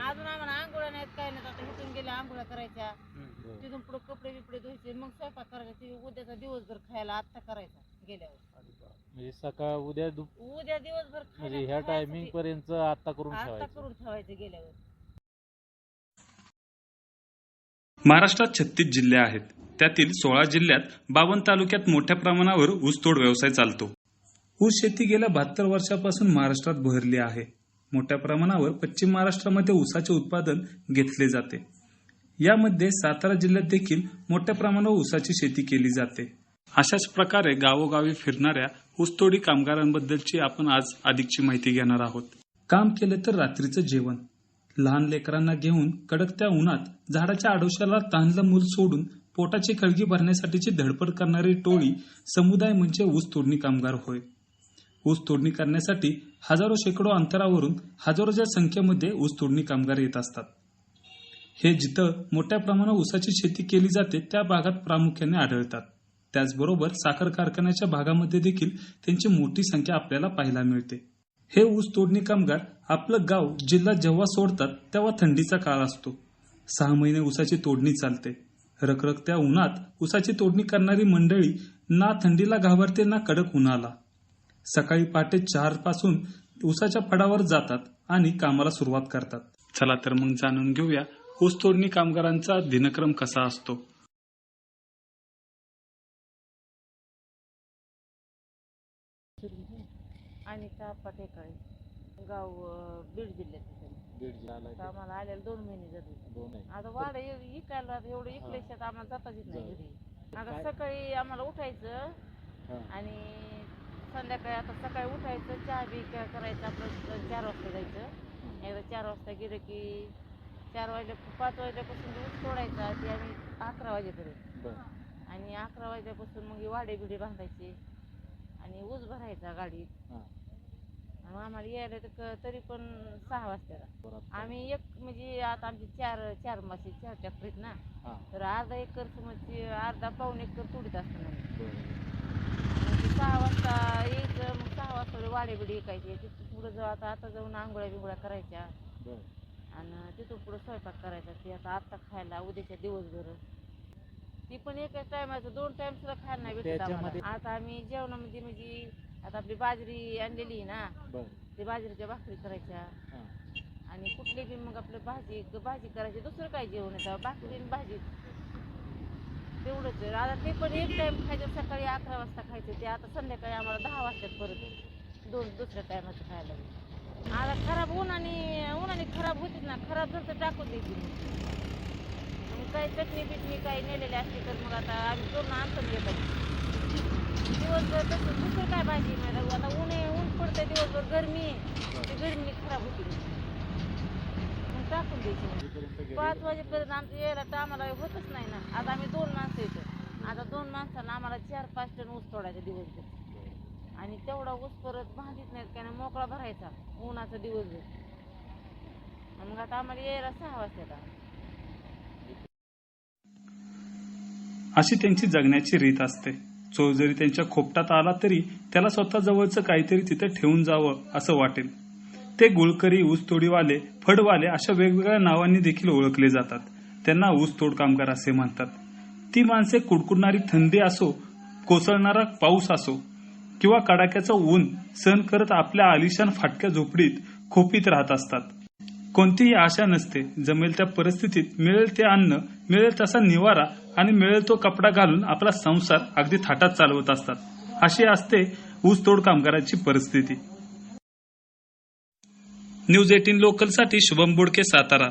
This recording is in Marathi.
अजून आम्हाला आंघोळ्या नाहीत काय नाही. आता इथून गेल्या आंघोळ्या करायच्या, तिथून पुढे कपडे बिपडे धुवायचे, मग स्वयंपाक करायचा. ती उद्याचा दिवसभर खायला आत्ता करायचा गेल्यावर. म्हणजे सकाळ उद्या उद्या दिवसभर म्हणजे ह्या टायमिंग पर्यंत आता करून ठेवायचं गेल्यावर. महाराष्ट्रात 36 जिल्हे आहेत. त्यातील 16 जिल्ह्यात 52 तालुक्यात मोठ्या प्रमाणावर ऊसतोड व्यवसाय चालतो. ऊस शेती गेल्या 72 वर्षापासून महाराष्ट्रात बहरली आहे. मोठ्या प्रमाणावर पश्चिम महाराष्ट्रामध्ये ऊसाचे उत्पादन घेतले जाते. यामध्ये सातारा जिल्ह्यात देखील मोठ्या प्रमाणावर ऊसाची शेती केली जाते. अशाच प्रकारे गावोगावी फिरणाऱ्या ऊसतोडी कामगारांबद्दलची आपण आज अधिकची माहिती घेणार आहोत. काम केलं तर रात्रीचं जेवण. लहान लेकरांना घेऊन कडकत्या उन्हात झाडाच्या आडोशाला तहानलं मूल सोडून पोटाची खळगी भरण्यासाठीची धडपड करणारी टोळी समुदाय म्हणजे ऊस तोडणी कामगार होय. ऊस तोडणी करण्यासाठी हजारो शेकडो अंतरावरून हजारोच्या संख्येमध्ये ऊस तोडणी कामगार येत असतात. हे जिथं मोठ्या प्रमाणात ऊसाची शेती केली जाते त्या भागात प्रामुख्याने आढळतात. त्याचबरोबर साखर कारखान्याच्या भागामध्ये देखील त्यांची मोठी संख्या आपल्याला पाहायला मिळते. हे ऊस तोडणी कामगार आपलं गाव जिल्हा जेव्हा सोडतात तेव्हा थंडीचा काळ असतो. 6 महिने ऊसाची तोडणी चालते. रखरखत्या उन्हात ऊसाची तोडणी करणारी मंडळी ना थंडीला घाबरते ना कडक उन्हाला. सकाळी पहाटे 4 पासून ऊसाच्या फडावर जातात आणि कामाला सुरुवात करतात. चला तर मग जाणून घेऊया ऊस तोडणी कामगारांचा दिनक्रम कसा असतो. अनिता पटेकाळे, गाव बीड जिल्ह्यात. आम्हाला आलेला 2 महिने झाले. आता वाढ इकायला एवढं इकले शेत आम्हाला जाताच येत नाही घरी. आता सकाळी आम्हाला उठायचं आणि संध्याकाळी आता सकाळी उठायचं, चहा बी करायचं, आपलं 4 वाजता जायचं. एकदा 4 वाजता गेलं की 4 5 वाजल्यापासून ऊस तोडायचा ते आम्ही 11 वाजेपर्यंत. आणि 11 वाजल्यापासून मग वाडे बिडे बांधायचे आणि ऊस भरायचा गाडीत. मग आम्हाला यायला तर तरी पण 6 वाजता. आम्ही एक म्हणजे आता आमची 4 मासे 4 ट्रॅक्टर आहेत ना, तर अर्धा एकर म्हणजे अर्धा पाऊण एकर तोडीत असतो ना. 6 वाजता यायचं, मग 6 वाजता वाडे बिडे ऐकायचे. तिथून पुढं जाऊ आता जाऊन आंघोळ्या बिंगोळ्या करायच्या आणि तिथून पुढं स्वयंपाक करायचा. ते आता खायला उद्याच्या दिवसभर ती पण एकच टायमाचं 2 टाइम सुद्धा खायला नाही भेटत आम्हाला. आता आम्ही जेवणामध्ये म्हणजे आता आपली बाजरी आणलेली ना, ते बाजरीच्या भाकरी करायच्या आणि कुठली बी मग आपलं भाजी करायची. दुसरं काय जेवण येतं, भाकरी आणि भाजी तेवढंच. आता ते पण एक टाइम खायचं, सकाळी 11 वाजता खायचं. ते आता संध्याकाळी आम्हाला 10 वाजतात परत दुसऱ्या टायमाचं खायला. आता खराब उन्हाने खराब होतीच ना, खराब झालं तर टाकून द्यायची. काही चटणी बिटणी काही नेलेली असते तर मग आता आम्ही करून आणतो येतात दिवसभर. तसं दुसरं काय भाजी नाही. आता ऊन पडतं दिवसभर, गरमी ते गरमी खराब होती मग टाकून द्यायची. 5 वाजेपर्यंत आमचं यायला तर आम्हाला होतच नाही ना. आता आम्ही 2 माणसं येतो. आता 2 माणसांना आम्हाला 4-5 टन ऊस तोडायचा दिवसभर. आणि तेवढा ऊस परत भाजीत नाहीत काय मोकळा भरायचा उन्हाचा दिवसभर. मग आता आम्हाला यायला 6 वाजता. अशी त्यांची जगण्याची रीत असते. चोर जरी त्यांच्या खोपटात आला तरी त्याला स्वतः जवळचं काहीतरी तिथे ठेवून जावं असं वाटेल. ते गुळकरी, ऊसतोडीवाले, फडवाले अशा वेगवेगळ्या नावांनी देखील ओळखले जातात. त्यांना ऊसतोड कामगार असे म्हणतात. ती माणसे कुडकुडणारी थंडी असो, कोसळणारा पाऊस असो किंवा कडाक्याचं ऊन सहन करत आपल्या आलिशान फाटक्या झोपडीत खोपीत राहत असतात. कोणतीही आशा नसते. जमेल त्या परिस्थितीत मिळेल ते अन्न, मिळेल तसा निवारा आणि मिळेल तो कपडा घालून आपला संसार अगदी थाटात चालवत असतात. अशी असते ऊसतोड कामगारांची परिस्थिती. न्यूज 18 लोकलसाठी शुभम बोडके, सातारा.